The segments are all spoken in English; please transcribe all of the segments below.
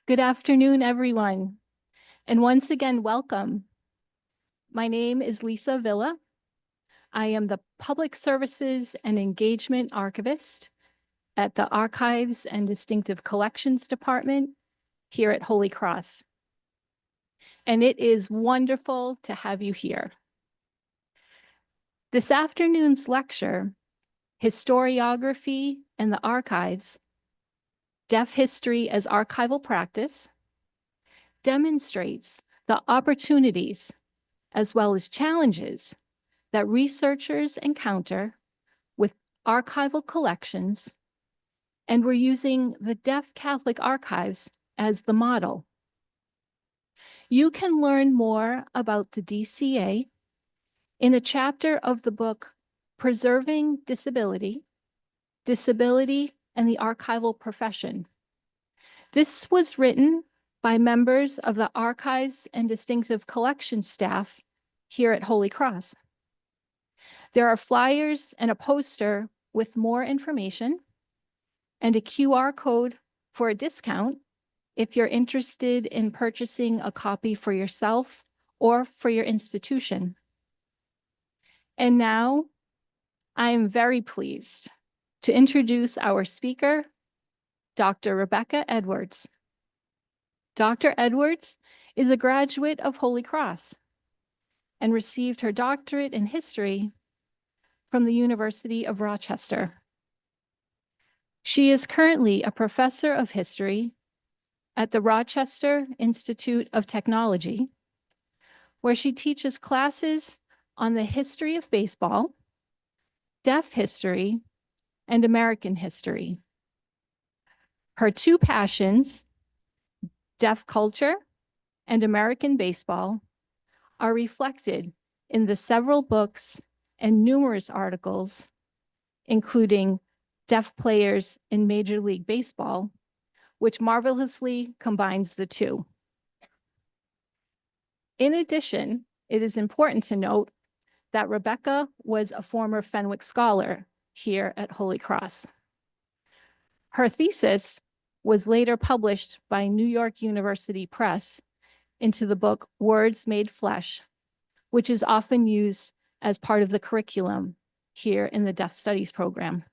Good afternoon, everyone, and once again, welcome. My name is Lisa Villa. I am the Public Services and Engagement Archivist at the Archives and Distinctive Collections Department here at Holy Cross. And it is wonderful to have you here. This afternoon's lecture, Historiography and the Archives, Deaf History as Archival Practice, demonstrates the opportunities as well as challenges that researchers encounter with archival collections, and we're using the Deaf Catholic Archives as the model. You can learn more about the DCA in a chapter of the book, Preserving Disability, Disability and the Archival Profession. This was written by members of the Archives and Distinctive Collections staff here at Holy Cross. There are flyers and a poster with more information and a QR code for a discount if you're interested in purchasing a copy for yourself or for your institution. And now I am very pleased to introduce our speaker, Dr. Rebecca Edwards. Dr. Edwards is a graduate of Holy Cross and received her doctorate in history from the University of Rochester. She is currently a professor of history at the Rochester Institute of Technology, where she teaches classes on the history of baseball, deaf history, and American history. Her two passions, deaf culture and American baseball, are reflected in the several books and numerous articles, including Deaf Players in Major League Baseball, which marvelously combines the two. In addition, it is important to note that Rebecca was a former Fenwick Scholar here at Holy Cross. Her thesis was later published by New York University Press into the book Words Made Flesh, which is often used as part of the curriculum here in the Deaf Studies program.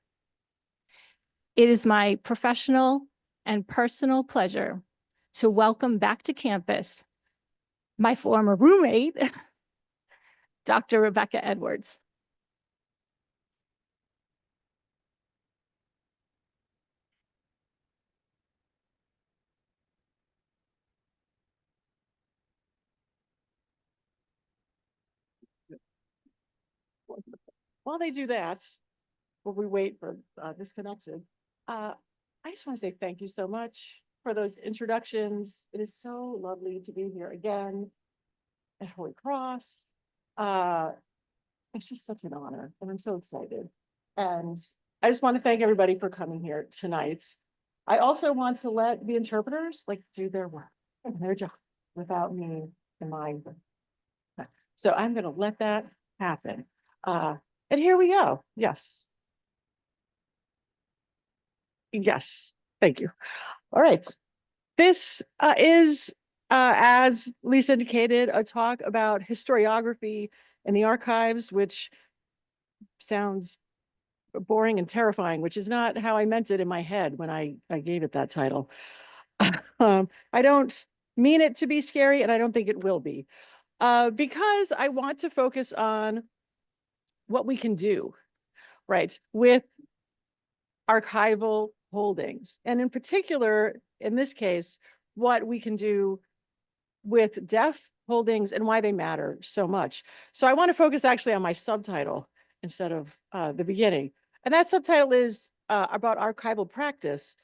It is my professional and personal pleasure to welcome back to campus my former roommate, Dr. Rebecca Edwards. While they do that, while we wait for this connection, I just want to say thank you so much for those introductions. It is so lovely to be here again at Holy Cross. It's just such an honor, and I'm so excited. And I just want to thank everybody for coming here tonight. I also want to let the interpreters do their work and their job without me in mind. So I'm going to let that happen. And here we go. Yes. Yes. Thank you. All right. This is, as Lisa indicated, a talk about historiography in the archives, which sounds boring and terrifying, which is not how I meant it in my head when I gave it that title. I don't mean it to be scary, and I don't think it will be, because I want to focus on what we can do, right, with archival holdings. And in particular, in this case, what we can do with deaf holdings and why they matter so much. So I want to focus actually on my subtitle instead of the beginning. And that subtitle is about archival practice.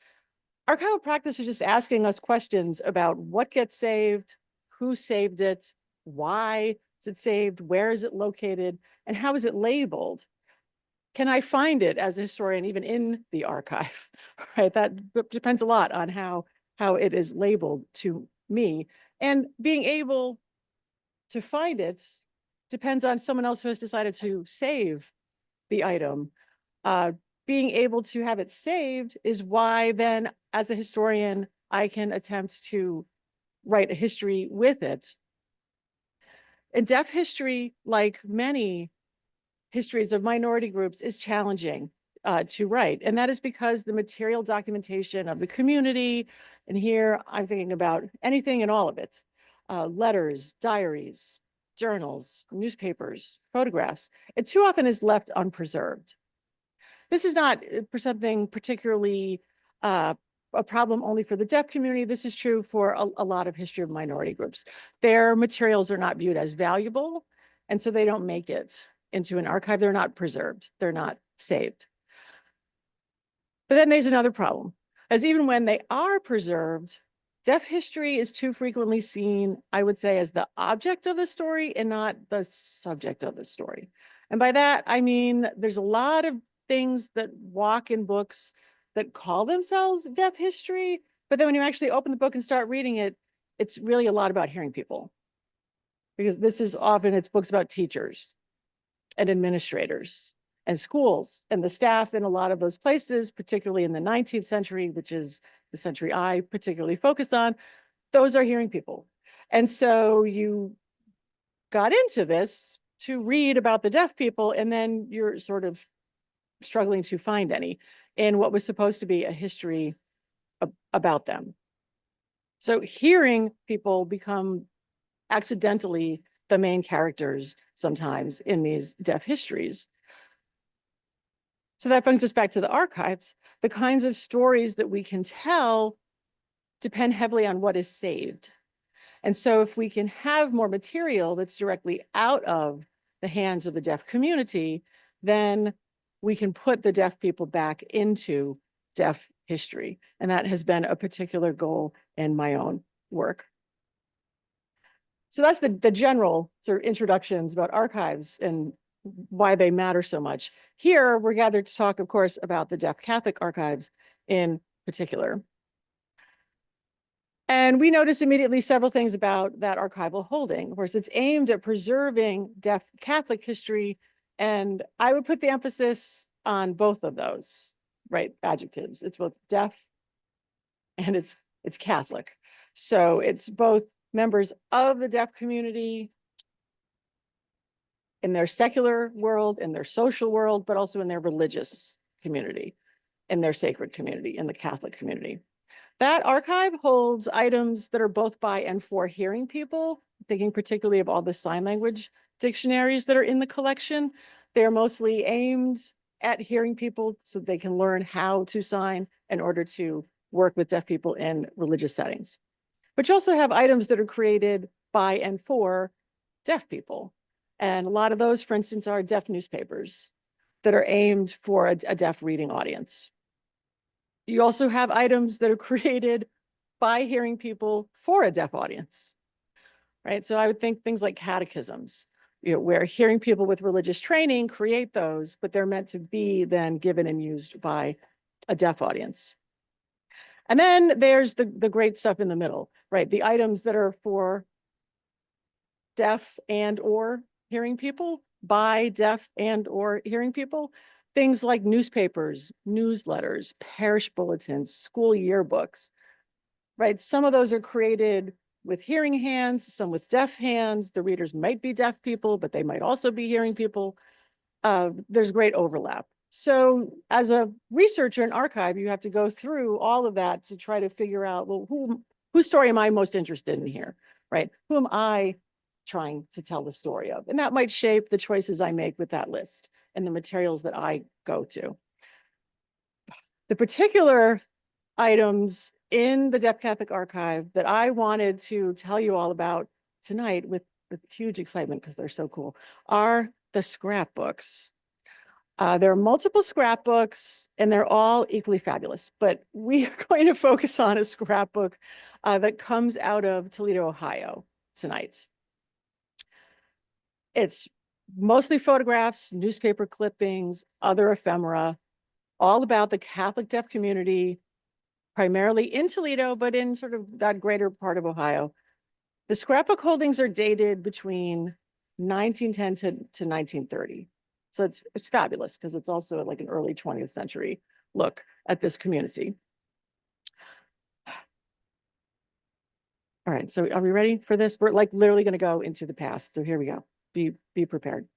Archival practice is just asking us questions about what gets saved, who saved it, why is it saved, where is it located, and how is it labeled? Can I find it as a historian even in the archive, right? That depends a lot on how it is labeled to me. And being able to find it depends on someone else who has decided to save the item. Being able to have it saved is why then, as a historian, I can attempt to write a history with it. And deaf history, like many histories of minority groups, is challenging to write. And that is because the material documentation of the community, and here I'm thinking about anything and all of it, letters, diaries, journals, newspapers, photographs, it too often is left unpreserved. This is not for something particularly a problem only for the deaf community. This is true for a lot of history of minority groups. Their materials are not viewed as valuable, and so they don't make it into an archive. They're not preserved. They're not saved. But then there's another problem, as even when they are preserved, deaf history is too frequently seen, I would say, as the object of the story and not the subject of the story. And by that, I mean, there's a lot of things that walk in books that call themselves deaf history, but then when you actually open the book and start reading it, it's really a lot about hearing people. Because this is often, it's books about teachers and administrators and schools and the staff in a lot of those places, particularly in the 19th century, which is the century I particularly focus on, those are hearing people. And so you got into this to read about the deaf people, and then you're sort of struggling to find any in what was supposed to be a history about them. So hearing people become accidentally the main characters sometimes in these deaf histories. So that brings us back to the archives. The kinds of stories that we can tell depend heavily on what is saved. And so if we can have more material that's directly out of the hands of the deaf community, then we can put the deaf people back into deaf history. And that has been a particular goal in my own work. So that's the general sort of introductions about archives and why they matter so much. Here, we're gathered to talk, of course, about the deaf Catholic archives in particular. And we notice immediately several things about that archival holding. Of course, it's aimed at preserving deaf Catholic history, and I would put the emphasis on both of those, right, adjectives. It's both deaf and it's Catholic. So it's both members of the deaf community in their secular world, in their social world, but also in their religious community, in their sacred community, in the Catholic community. That archive holds items that are both by and for hearing people, thinking particularly of all the sign language dictionaries that are in the collection. They're mostly aimed at hearing people so they can learn how to sign in order to work with deaf people in religious settings. But you also have items that are created by and for deaf people. And a lot of those, for instance, are deaf newspapers that are aimed for a deaf reading audience. You also have items that are created by hearing people for a deaf audience, right? So I would think things like catechisms, where hearing people with religious training create those, but they're meant to be then given and used by a deaf audience. And then there's the great stuff in the middle, right? The items that are for deaf and or hearing people, by deaf and or hearing people. Things like newspapers, newsletters, parish bulletins, school yearbooks, right? Some of those are created with hearing hands, some with deaf hands. The readers might be deaf people, but they might also be hearing people. There's great overlap. So as a researcher and archive, you have to go through all of that to try to figure out, well, whose story am I most interested in here, right? Who am I trying to tell the story of? And that might shape the choices I make with that list and the materials that I go to. The particular items in the Deaf Catholic Archive that I wanted to tell you all about tonight with huge excitement because they're so cool are the scrapbooks. There are multiple scrapbooks and they're all equally fabulous, but we are going to focus on a scrapbook that comes out of Toledo, Ohio tonight. It's mostly photographs, newspaper clippings, other ephemera, all about the Catholic deaf community, primarily in Toledo, but in sort of that greater part of Ohio. The scrapbook holdings are dated between 1910 to 1930. So it's fabulous because it's also like an early 20th century look at this community. All right, so are we ready for this? We're like literally going to go into the past. So here we go. Be prepared.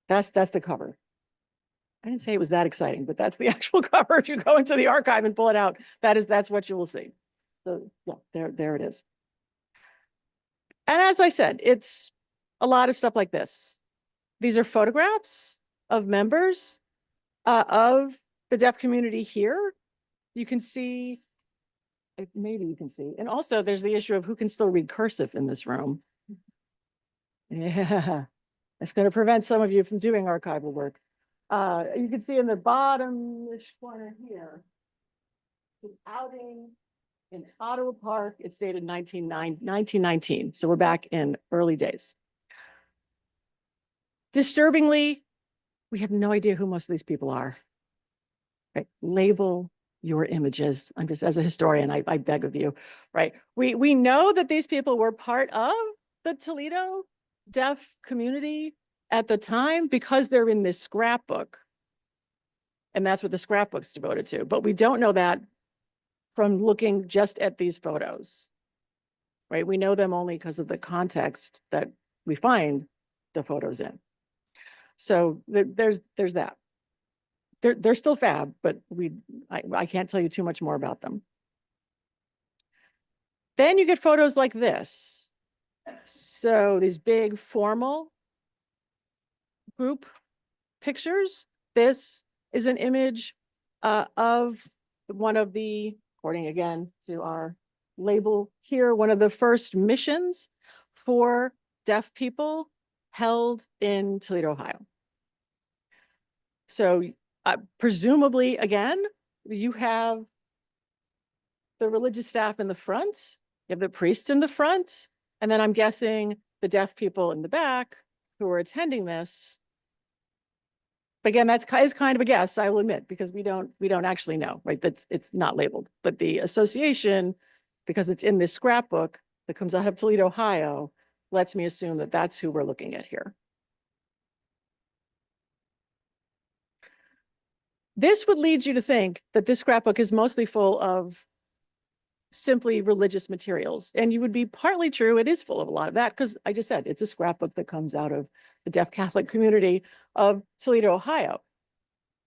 That's the cover. I didn't say it was that exciting, but that's the actual cover. If you go into the archive and pull it out, that's what you will see. So yeah, there it is. And as I said, it's a lot of stuff like this. These are photographs of members of the deaf community here. You can see, maybe you can see, and also there's the issue of who can still read cursive in this room. Yeah, that's going to prevent some of you from doing archival work. You can see in the bottom-ish corner here, the outing in Ottawa Park. It's dated 1919. So we're back in early days. Disturbingly, we have no idea who most of these people are. Right? Label your images. I'm just, as a historian, I beg of you, right? We know that these people were part of the Toledo deaf community at the time because they're in this scrapbook. And that's what the scrapbook's devoted to. But we don't know that from looking just at these photos, right? We know them only because of the context that we find the photos in. So there's that. They're still fab, but I can't tell you too much more about them. Then you get photos like this. So these big formal group pictures. This is an image of one of the, according again to our label here, one of the first missions for deaf people held in Toledo, Ohio. So presumably, again, you have the religious staff in the front, you have the priests in the front, and then I'm guessing the deaf people in the back who are attending this. But again, that's is kind of a guess, I will admit, because we don't actually know, right? It's not labeled, but the association, because it's in this scrapbook that comes out of Toledo, Ohio, lets me assume that that's who we're looking at here. This would lead you to think that this scrapbook is mostly full of simply religious materials. And you would be partly true. It is full of a lot of that because I just said it's a scrapbook that comes out of the deaf Catholic community of Toledo, Ohio.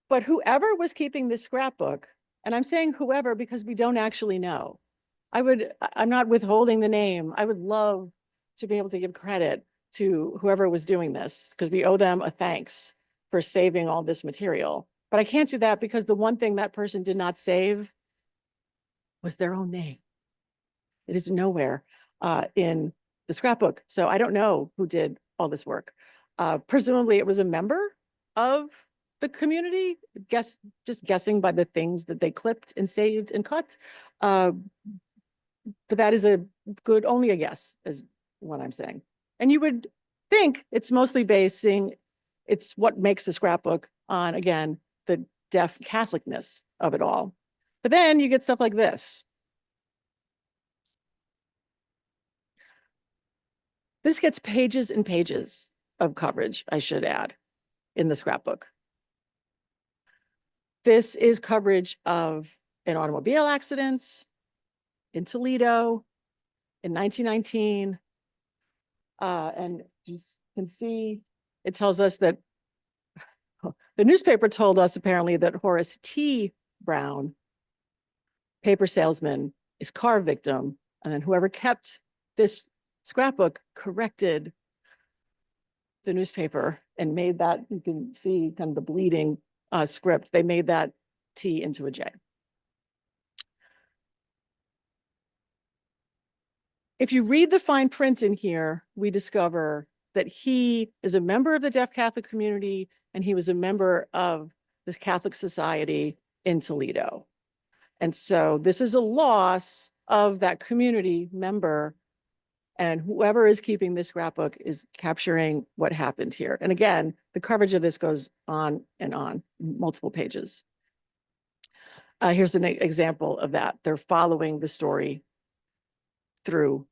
But whoever was keeping this scrapbook, and I'm saying whoever because we don't actually know. I'm not withholding the name. I would love to be able to give credit to whoever was doing this because we owe them a thanks for saving all this material. But I can't do that because the one thing that person did not save was their own name. It is nowhere in the scrapbook. So I don't know who did all this work. Presumably it was a member of the community, just guessing by the things that they clipped and saved and cut. But that is only a guess is what I'm saying. And you would think it's mostly it's what makes the scrapbook on, again, the deaf Catholicness of it all. But then you get stuff like this. This gets pages and pages of coverage, I should add, in the scrapbook. This is coverage of an automobile accident in Toledo in 1919. And you can see, it tells us that the newspaper told us apparently that Horace T. Brown, paper salesman, is car victim. And then whoever kept this scrapbook corrected the newspaper and made that, you can see kind of the bleeding script. They made that T into a J. If you read the fine print in here, we discover that he is a member of the deaf Catholic community and he was a member of this Catholic society in Toledo. And so this is a loss of that community member, and whoever is keeping this scrapbook is capturing what happened here. And again, the coverage of this goes on and on, multiple pages. Here's an example of that. They're following the story through,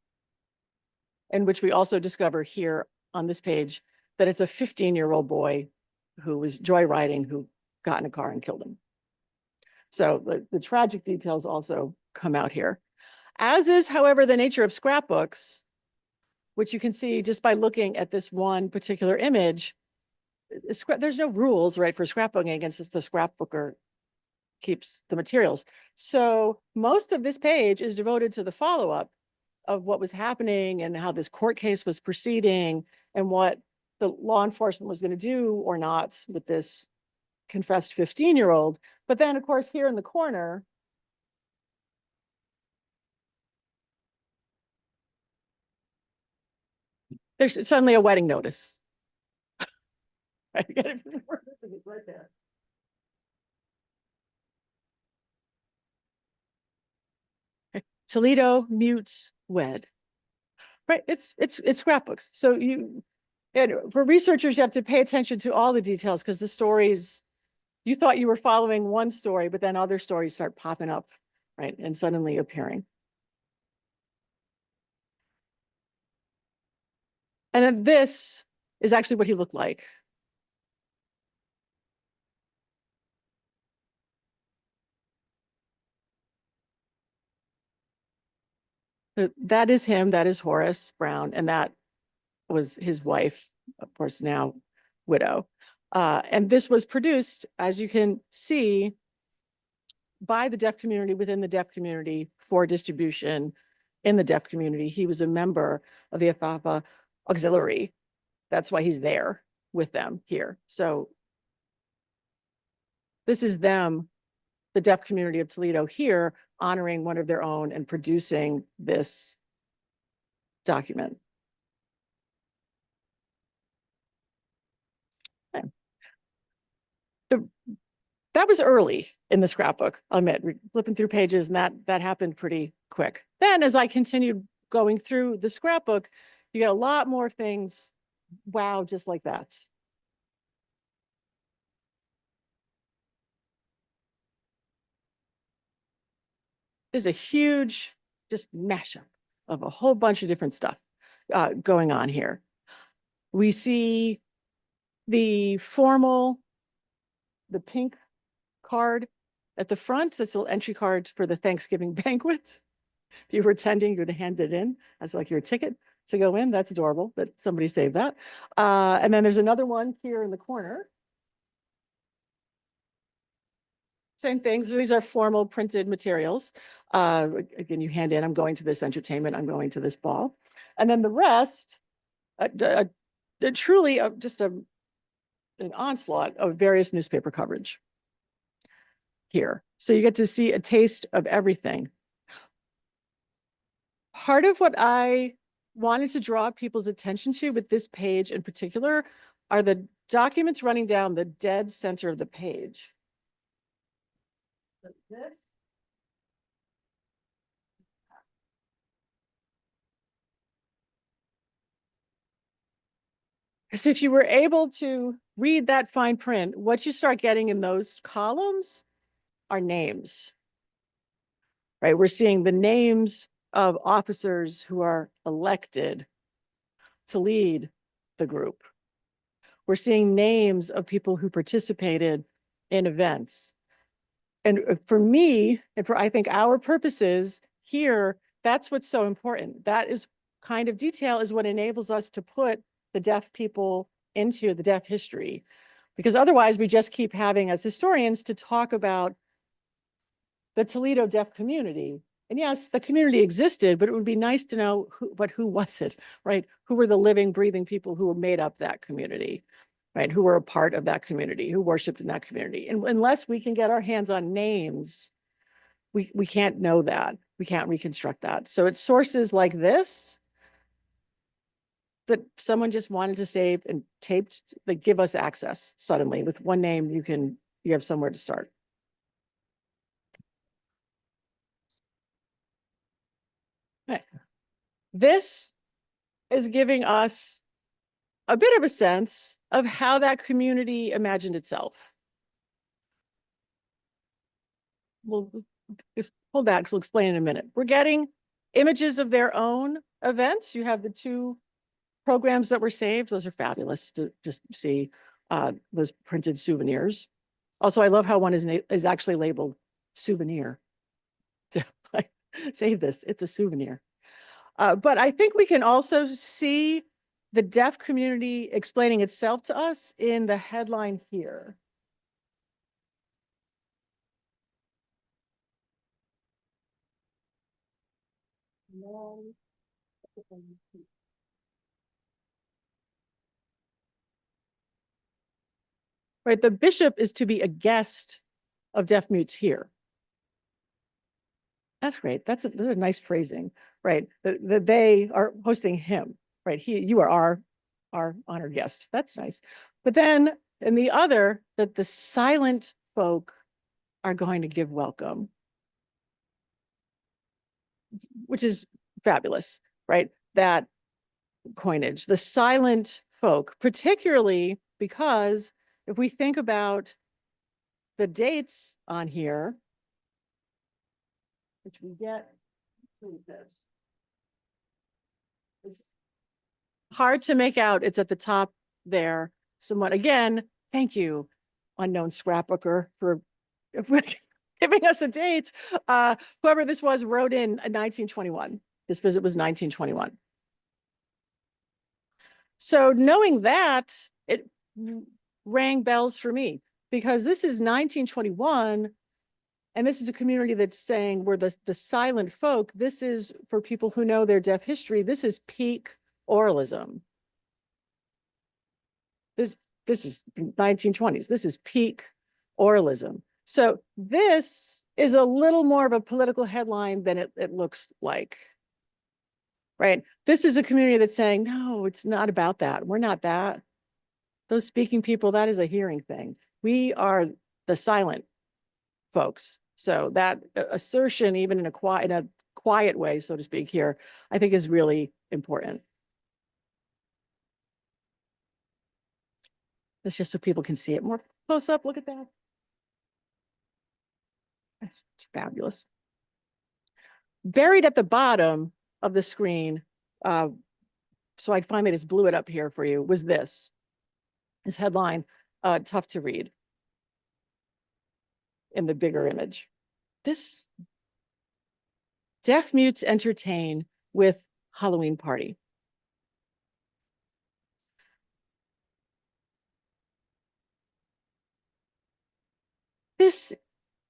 in which we also discover here on this page that it's a 15-year-old boy who was joyriding who got in a car and killed him. So the tragic details also come out here. As is, however, the nature of scrapbooks, which you can see just by looking at this one particular image. There's no rules, right, for scrapbooking against the scrapbooker keeps the materials. So most of this page is devoted to the follow-up of what was happening and how this court case was proceeding and what the law enforcement was going to do or not with this confessed 15-year-old. But then, of course, here in the corner, there's suddenly a wedding notice. Right? It's right there. Toledo mutes wed. Right? It's scrapbooks. So and for researchers, you have to pay attention to all the details because the stories, you thought you were following one story, but then other stories start popping up, right? And suddenly appearing. And then this is actually what he looked like. That is him, that is Horace Brown, and that was his wife, of course, now widow. And this was produced, as you can see, by the deaf community within the deaf community for distribution in the deaf community. He was a member of the Alfalfa Auxiliary. That's why he's there with them here. So this is them, the deaf community of Toledo here, honoring one of their own and producing this document. Okay. That was early in the scrapbook, I'll admit, flipping through pages, and that happened pretty quick. Then as I continued going through the scrapbook, you get a lot more things, wow, just like that. There's a huge just mashup of a whole bunch of different stuff going on here. We see the formal, the pink card at the front. It's an entry card for the Thanksgiving banquet. If you were attending, you would hand it in as like your ticket to go in. That's adorable that somebody saved that. And then there's another one here in the corner. Same thing. So these are formal printed materials. Again, you hand in, I'm going to this entertainment, I'm going to this ball. And then the rest, truly just an onslaught of various newspaper coverage here. So you get to see a taste of everything. Part of what I wanted to draw people's attention to with this page in particular are the documents running down the dead center of the page. This. So if you were able to read that fine print, what you start getting in those columns are names, right? We're seeing the names of officers who are elected to lead the group. We're seeing names of people who participated in events. And for me, and for I think our purposes here, that's what's so important. That is kind of detail is what enables us to put the deaf people into the deaf history. Because otherwise we just keep having as historians to talk about the Toledo deaf community. And yes, the community existed, but it would be nice to know who was it, right? Who were the living, breathing people who made up that community, right? Who were a part of that community, who worshiped in that community. And unless we can get our hands on names, we can't know that. We can't reconstruct that. So it's sources like this that someone just wanted to save and taped that give us access suddenly. With one name, you have somewhere to start. Right. This is giving us a bit of a sense of how that community imagined itself. We'll just hold that because we'll explain in a minute. We're getting images of their own events. You have the two programs that were saved. Those are fabulous to just see those printed souvenirs. Also, I love how one is actually labeled souvenir. Save this, it's a souvenir. But I think we can also see the deaf community explaining itself to us in the headline here. Right, the bishop is to be a guest of deaf mutes here. That's great. That's a nice phrasing, right? That they are hosting him, right? You are our honored guest. That's nice. But then in the other, that the silent folk are going to give welcome, which is fabulous, right? That coinage, the silent folk, particularly because if we think about the dates on here, which we get through this, it's hard to make out. It's at the top there somewhat. Again, thank you, unknown scrapbooker, for giving us a date. Whoever this was wrote in 1921. This visit was 1921. So knowing that, it rang bells for me, because this is 1921, and this is a community that's saying we're the silent folk. This is, for people who know their deaf history, this is peak oralism. This is 1920s. This is peak oralism. So this is a little more of a political headline than it looks like, right? This is a community that's saying, no, it's not about that. We're not that. Those speaking people, that is a hearing thing. We are the silent folks. So that assertion, even in a quiet way, so to speak here, I think is really important. That's just so people can see it more close up. Look at that. It's fabulous. Buried at the bottom of the screen, so I finally just blew it up here for you, was this headline, tough to read in the bigger image. This: deaf mutes entertain with Halloween party. This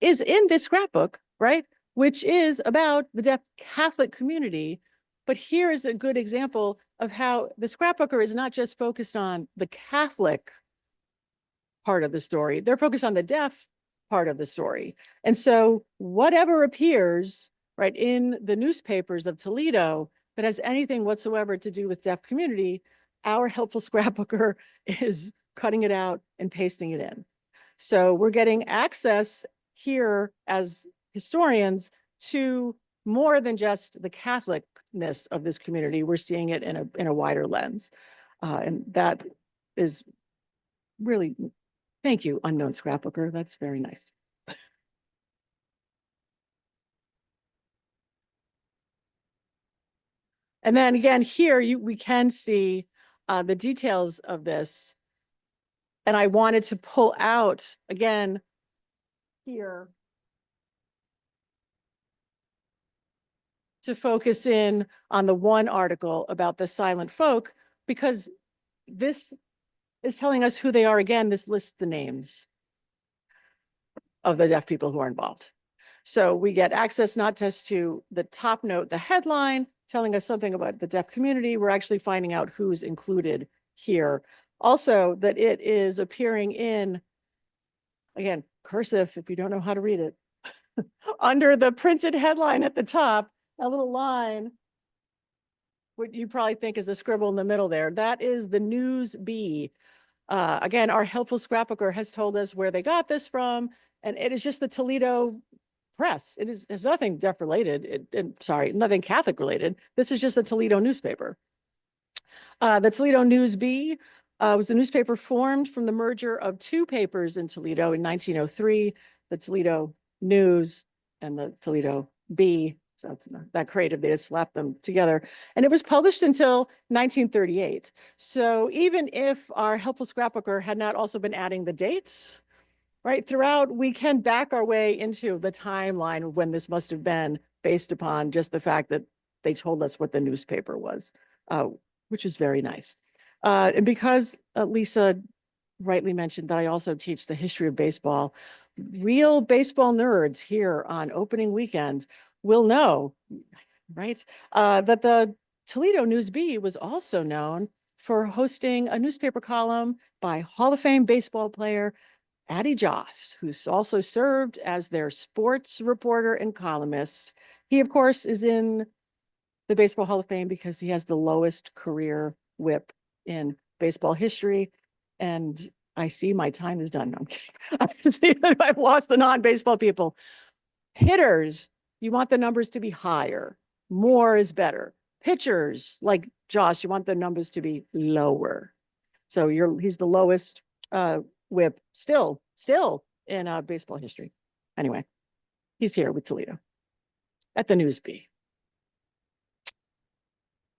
is in this scrapbook, right? Which is about the deaf Catholic community. But here is a good example of how the scrapbooker is not just focused on the Catholic part of the story, they're focused on the deaf part of the story. And so whatever appears, right, in the newspapers of Toledo that has anything whatsoever to do with deaf community, our helpful scrapbooker is cutting it out and pasting it in. So we're getting access here as historians to more than just the Catholicness of this community. We're seeing it in a wider lens. And that is really, thank you, unknown scrapbooker. That's very nice. And then again, here we can see the details of this. And I wanted to pull out, again, here, to focus in on the one article about the silent folk, because this is telling us who they are. Again, this lists the names of the deaf people who are involved. So we get access not just to the top note, the headline, telling us something about the deaf community. We're actually finding out who's included here. Also, that it is appearing in, again, cursive, if you don't know how to read it, under the printed headline at the top, a little line, what you probably think is a scribble in the middle there. That is the News B. Again, our helpful scrapbooker has told us where they got this from, and it is just the Toledo Press. It's nothing deaf related. Sorry, nothing Catholic related. This is just a Toledo newspaper. The Toledo News B was a newspaper formed from the merger of two papers in Toledo in 1903, the Toledo News and the Toledo B. So it's not that creative. They just slapped them together. And it was published until 1938. So even if our helpful scrapbooker had not also been adding the dates, right, throughout, we can back our way into the timeline of when this must have been based upon just the fact that they told us what the newspaper was, which is very nice. And because Lisa rightly mentioned that I also teach the history of baseball, real baseball nerds here on opening weekend will know, right, that the Toledo News-Bee was also known for hosting a newspaper column by Hall of Fame baseball player Addie Joss, who's also served as their sports reporter and columnist. He, of course, is in the Baseball Hall of Fame because he has the lowest career WHIP in baseball history. And I see my time is done. No, I'm kidding. I've lost the non-baseball people. Hitters, you want the numbers to be higher. More is better. Pitchers, like Josh, you want the numbers to be lower. So he's the lowest WHIP still in baseball history. Anyway, he's here with Toledo at the News-Bee.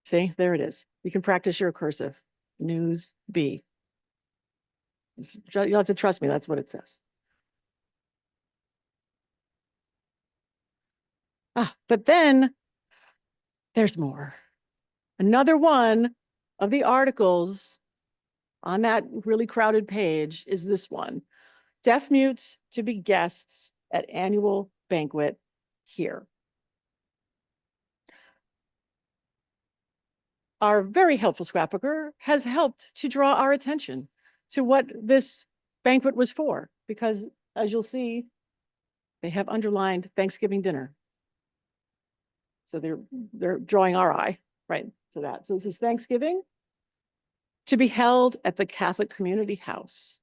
See, there it is. You can practice your cursive. News-Bee. You'll have to trust me. That's what it says. But then there's more. Another one of the articles on that really crowded page is this one. Deaf mutes to be guests at annual banquet here. Our very helpful scrapbooker has helped to draw our attention to what this banquet was for, because as you'll see, they have underlined Thanksgiving dinner. So they're drawing our eye right to that. So this is Thanksgiving to be held at the Catholic Community House.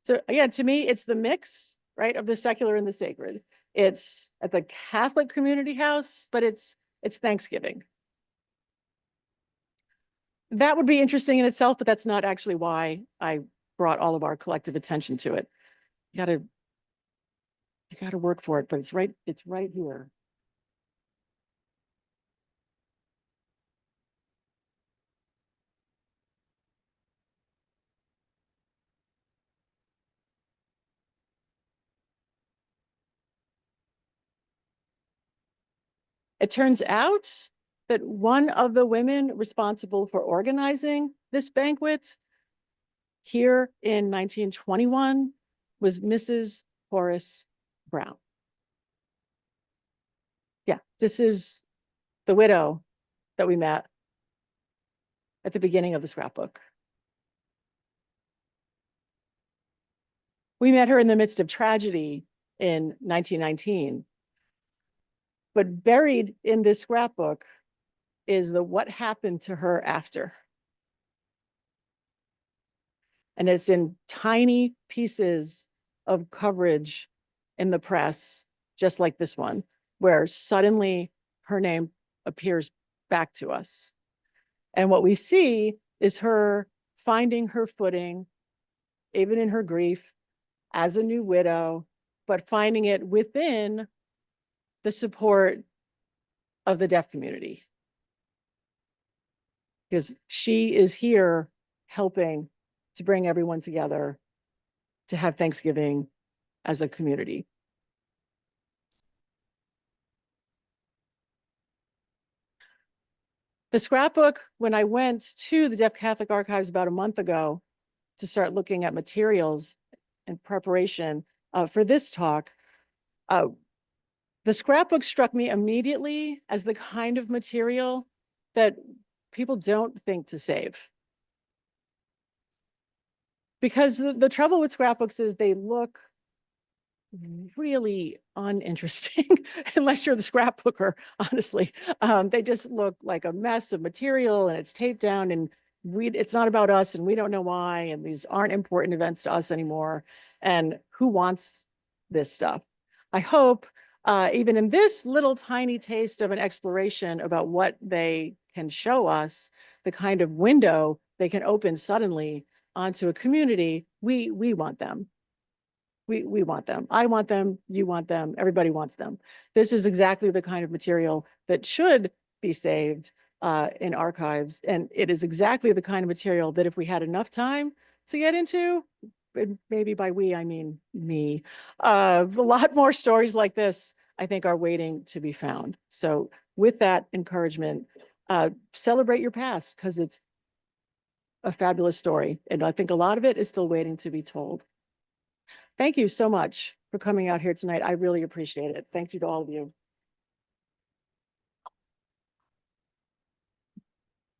So again, to me, it's the mix, right, of the secular and the sacred. It's at the Catholic Community House, but it's Thanksgiving. That would be interesting in itself, but that's not actually why I brought all of our collective attention to it. You gotta work for it, but it's right here. It turns out that one of the women responsible for organizing this banquet here in 1921 was Mrs. Horace Brown. Yeah, this is the widow that we met at the beginning of the scrapbook. We met her in the midst of tragedy in 1919. But buried in this scrapbook is the what happened to her after. And it's in tiny pieces of coverage in the press, just like this one, where suddenly her name appears back to us. And what we see is her finding her footing, even in her grief, as a new widow, but finding it within the support of the deaf community. Because she is here helping to bring everyone together to have Thanksgiving as a community. The scrapbook, when I went to the Deaf Catholic Archives about a month ago to start looking at materials in preparation for this talk, the scrapbook struck me immediately as the kind of material that people don't think to save. Because the trouble with scrapbooks is they look really uninteresting unless you're the scrapbooker, honestly. They just look like a mess of material and it's taped down and it's not about us and we don't know why, and these aren't important events to us anymore. And who wants this stuff? I hope even in this little tiny taste of an exploration about what they can show us, the kind of window they can open suddenly onto a community, we want them. We want them. I want them. You want them. Everybody wants them. This is exactly the kind of material that should be saved in archives. And it is exactly the kind of material that if we had enough time to get into, maybe by we, I mean me, a lot more stories like this I think are waiting to be found. So with that encouragement, celebrate your past because it's a fabulous story. And I think a lot of it is still waiting to be told. Thank you so much for coming out here tonight. I really appreciate it. Thank you to all of you.